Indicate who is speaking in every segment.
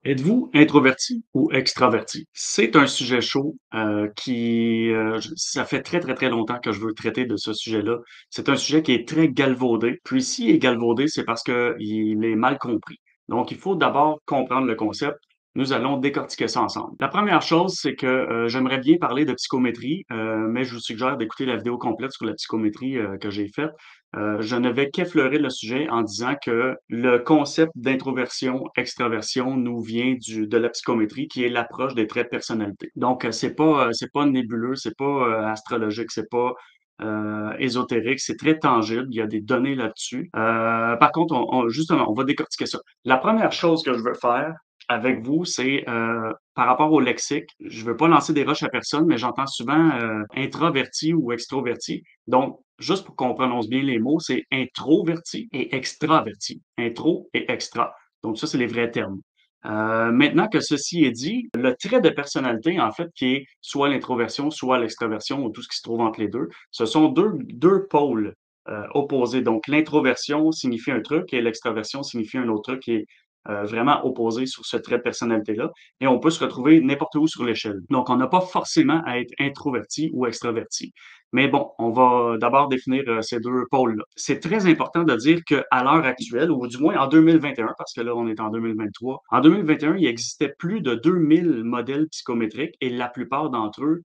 Speaker 1: Êtes-vous introverti ou extraverti? C'est un sujet chaud, ça fait très, très, très longtemps que je veux traiter de ce sujet-là. C'est un sujet qui est très galvaudé, puis s'il est galvaudé, c'est parce qu'il est mal compris. Donc il faut d'abord comprendre le concept. Nous allons décortiquer ça ensemble. La première chose, c'est que, j'aimerais bien parler de psychométrie, mais je vous suggère d'écouter la vidéo complète sur la psychométrie, que j'ai faite. Je ne vais qu'effleurer le sujet en disant que le concept d'introversion, extraversion nous vient de la psychométrie, qui est l'approche des traits de personnalité. Donc, c'est pas nébuleux, c'est pas astrologique, c'est pas ésotérique, c'est très tangible. Il y a des données là-dessus. Par contre, justement, on va décortiquer ça. La première chose que je veux faire avec vous, c'est par rapport au lexique. Je veux pas lancer des roches à personne, mais j'entends souvent introverti ou extroverti. Donc, juste pour qu'on prononce bien les mots, c'est introverti et extraverti. Intro et extra. Donc ça, c'est les vrais termes. Maintenant que ceci est dit, le trait de personnalité, en fait, qui est soit l'introversion, soit l'extraversion, ou tout ce qui se trouve entre les deux, ce sont deux pôles opposés. Donc, l'introversion signifie un truc et l'extraversion signifie un autre truc qui est vraiment opposé sur ce trait de personnalité-là. Et on peut se retrouver n'importe où sur l'échelle. Donc, on n'a pas forcément à être introverti ou extraverti. Mais bon, on va d'abord définir ces deux pôles-là. C'est très important de dire qu'à l'heure actuelle, ou du moins en 2021, parce que là, on est en 2023, en 2021, il existait plus de 2000 modèles psychométriques et la plupart d'entre eux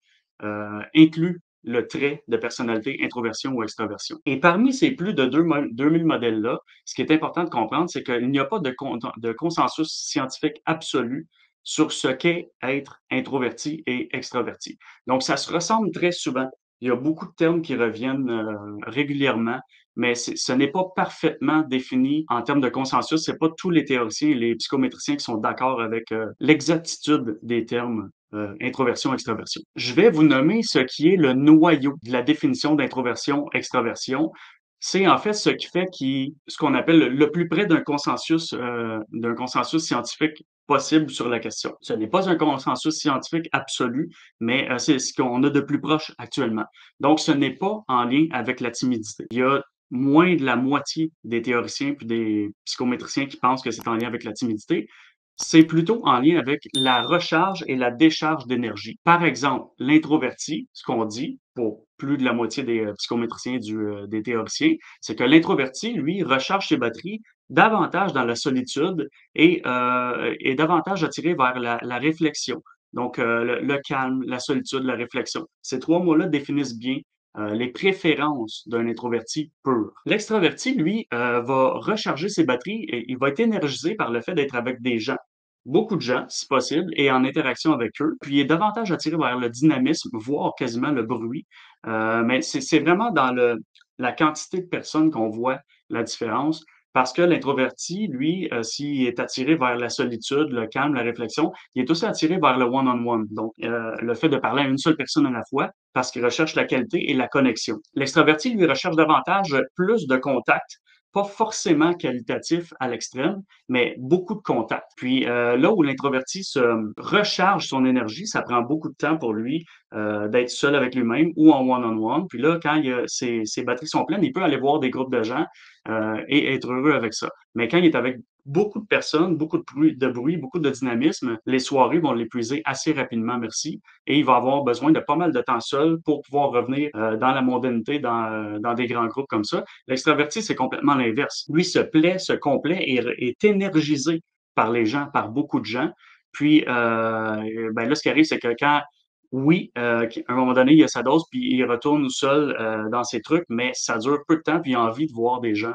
Speaker 1: incluent le trait de personnalité introversion ou extraversion. Et parmi ces plus de 2000 modèles-là, ce qui est important de comprendre, c'est qu'il n'y a pas de consensus scientifique absolu sur ce qu'est être introverti et extraverti. Donc, ça se ressemble très souvent. Il y a beaucoup de termes qui reviennent, régulièrement, mais ce n'est pas parfaitement défini en termes de consensus. C'est pas tous les théoriciens et les psychométriciens qui sont d'accord avec, l'exactitude des termes, introversion, extraversion. Je vais vous nommer ce qui est le noyau de la définition d'introversion, extraversion. C'est en fait ce qu'on appelle le plus près d'un consensus scientifique possible sur la question. Ce n'est pas un consensus scientifique absolu, mais, c'est ce qu'on a de plus proche actuellement. Donc ce n'est pas en lien avec la timidité. Il y a moins de la moitié des théoriciens puis des psychométriciens qui pensent que c'est en lien avec la timidité. C'est plutôt en lien avec la recharge et la décharge d'énergie. Par exemple, l'introverti, ce qu'on dit pour plus de la moitié des psychométriciens des théoriciens, c'est que l'introverti, lui, recharge ses batteries davantage dans la solitude et est davantage attiré vers la réflexion. Donc, le calme, la solitude, la réflexion. Ces 3 mots-là définissent bien les préférences d'un introverti pur. L'extraverti, lui, va recharger ses batteries et il va être énergisé par le fait d'être avec des gens. Beaucoup de gens, si possible, et en interaction avec eux, puis il est davantage attiré vers le dynamisme, voire quasiment le bruit. Mais c'est vraiment dans la quantité de personnes qu'on voit la différence. Parce que l'introverti, lui, s'il est attiré vers la solitude, le calme, la réflexion, il est aussi attiré vers le one-on-one. Donc, le fait de parler à une seule personne à la fois, parce qu'il recherche la qualité et la connexion. L'extraverti, lui, recherche davantage plus de contact, pas forcément qualitatif à l'extrême, mais beaucoup de contact. Puis là où l'introverti se recharge son énergie, ça prend beaucoup de temps pour lui d'être seul avec lui-même ou en one-on-one. Puis là, quand ses batteries sont pleines, il peut aller voir des groupes de gens et être heureux avec ça. Mais quand il est avec beaucoup de personnes, beaucoup de bruit, beaucoup de dynamisme, les soirées vont l'épuiser assez rapidement, merci, et il va avoir besoin de pas mal de temps seul pour pouvoir revenir dans la mondanité, dans des grands groupes comme ça. L'extraverti, c'est complètement l'inverse. Lui se plaît, se complaît et est énergisé par les gens, par beaucoup de gens. Puis, ben là, ce qui arrive, c'est que quand oui, à un moment donné, il a sa dose, puis il retourne seul, dans ses trucs, mais ça dure peu de temps, puis il a envie de voir des gens,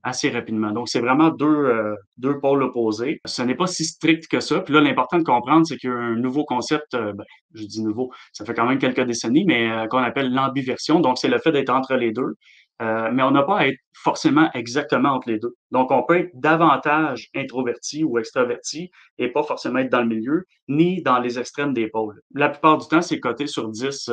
Speaker 1: assez rapidement. Donc c'est vraiment 2 pôles opposés. Ce n'est pas si strict que ça. Puis là, l'important de comprendre, c'est qu'il y a un nouveau concept, ben, je dis nouveau, ça fait quand même quelques décennies, mais qu'on appelle l'ambiversion. Donc c'est le fait d'être entre les 2. Mais on n'a pas à être forcément exactement entre les 2. Donc on peut être davantage introverti ou extraverti et pas forcément être dans le milieu, ni dans les extrêmes des pôles. La plupart du temps, c'est coté sur 10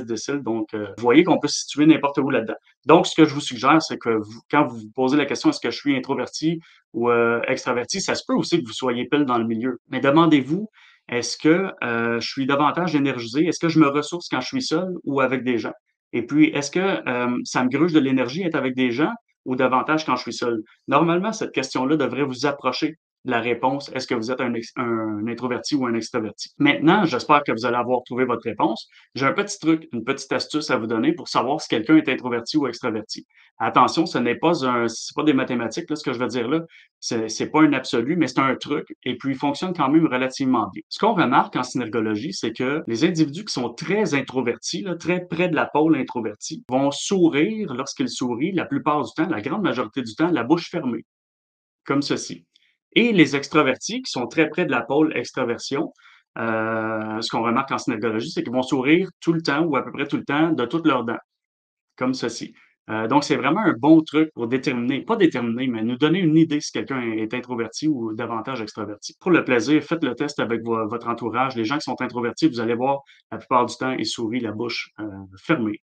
Speaker 1: déciles, donc vous voyez qu'on peut se situer n'importe où là-dedans. Donc ce que je vous suggère, c'est que quand vous vous posez la question: «Est-ce que je suis introverti ou extraverti?» Ça se peut aussi que vous soyez pile dans le milieu. Mais demandez-vous: «Est-ce que, je suis davantage énergisé? Est-ce que je me ressource quand je suis seul ou avec des gens?» Et puis, est-ce que, ça me gruge de l'énergie être avec des gens ou davantage quand je suis seul? Normalement, cette question-là devrait vous approcher la réponse, est-ce que vous êtes un introverti ou un extraverti? Maintenant, j'espère que vous allez avoir trouvé votre réponse. J'ai un petit truc, une petite astuce à vous donner pour savoir si quelqu'un est introverti ou extraverti. Attention, c'est pas des mathématiques, là, ce que je veux dire là. C'est pas un absolu, mais c'est un truc et puis il fonctionne quand même relativement bien. Ce qu'on remarque en synergologie, c'est que les individus qui sont très introvertis, là, très près de la pôle introverti, vont sourire lorsqu'ils sourient la plupart du temps, la grande majorité du temps, la bouche fermée, comme ceci. Et les extravertis qui sont très près de la pôle extraversion, ce qu'on remarque en synergologie, c'est qu'ils vont sourire tout le temps ou à peu près tout le temps de toutes leurs dents, comme ceci. Donc c'est vraiment un bon truc pour déterminer, pas déterminer, mais nous donner une idée si quelqu'un est introverti ou davantage extraverti. Pour le plaisir, faites le test avec votre entourage. Les gens qui sont introvertis, vous allez voir, la plupart du temps, ils sourient la bouche fermée.